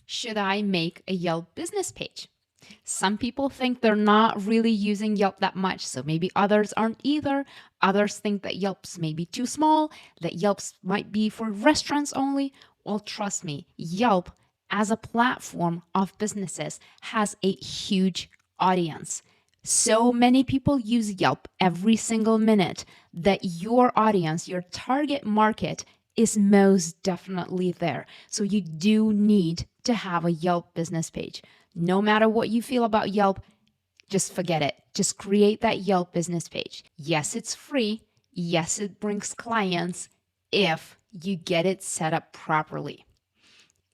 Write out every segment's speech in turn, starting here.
Should I make a Yelp business page? Some people think they're not really using Yelp that much, so maybe others aren't either. Others think that Yelp's maybe too small, that Yelp's might be for restaurants only. Well, trust me, Yelp as a platform of businesses has a huge audience. So many people use Yelp every single minute that your audience, your target market, is most definitely there. So you do need to have a Yelp business page. No matter what you feel about Yelp, just forget it. Just create that Yelp business page. Yes, it's free. Yes, it brings clients if you get it set up properly.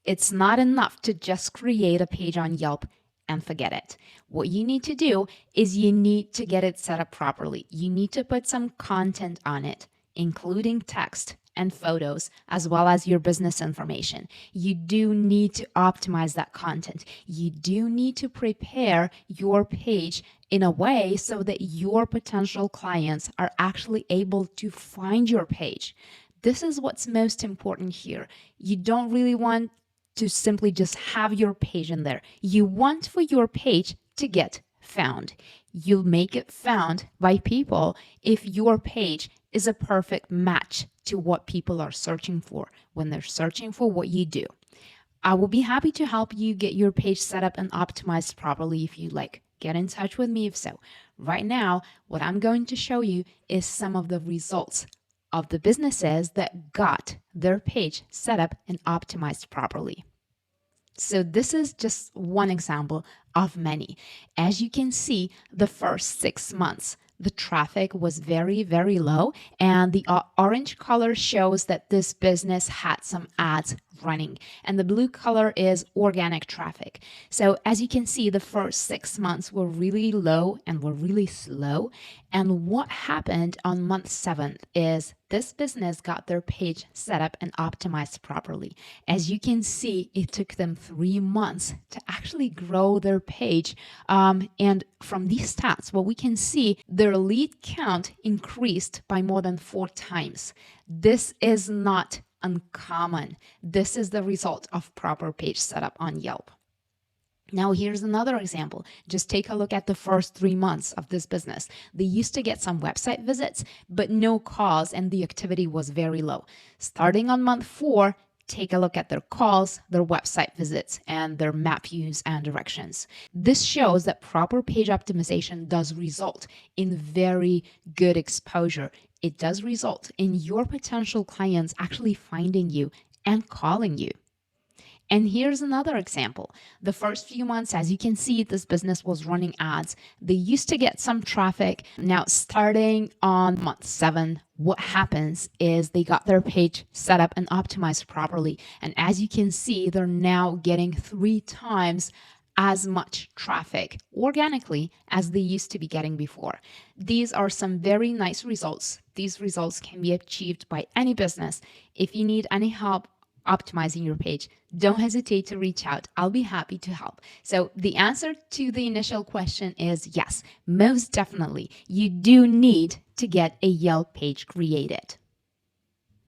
It's not enough to just create a page on Yelp and forget it. What you need to do is you need to get it set up properly. You need to put some content on it, including text and photos, as well as your business information. You do need to optimize that content. You do need to prepare your page in a way so that your potential clients are actually able to find your page. This is what's most important here. You don't really want to simply just have your page in there. You want for your page to get found. You'll make it found by people if your page is a perfect match to what people are searching for when they're searching for what you do. I will be happy to help you get your page set up and optimized properly if you'd like. Get in touch with me if so. Right now, what I'm going to show you is some of the results of the businesses that got their page set up and optimized properly. So this is just one example of many. As you can see, the first 6 months, the traffic was very, very low, and the orange color shows that this business had some ads running, and the blue color is organic traffic. So as you can see, the first 6 months were really low and were really slow. And what happened on month 7 is this business got their page set up and optimized properly. As you can see, it took them 3 months to actually grow their page. And from these stats, what we can see, their lead count increased by more than 4 times. This is not uncommon. This is the result of proper page setup on Yelp. Now, here's another example. Just take a look at the first 3 months of this business. They used to get some website visits, but no calls, and the activity was very low. Starting on month 4, take a look at their calls, their website visits, and their map views and directions. This shows that proper page optimization does result in very good exposure. It does result in your potential clients actually finding you and calling you. And here's another example. The first few months, as you can see, this business was running ads. They used to get some traffic. Now, starting on month 7, what happens is they got their page set up and optimized properly. And as you can see, they're now getting 3 times as much traffic organically as they used to be getting before. These are some very nice results. These results can be achieved by any business. If you need any help optimizing your page, don't hesitate to reach out. I'll be happy to help. So the answer to the initial question is yes, most definitely. You do need to get a Yelp page created.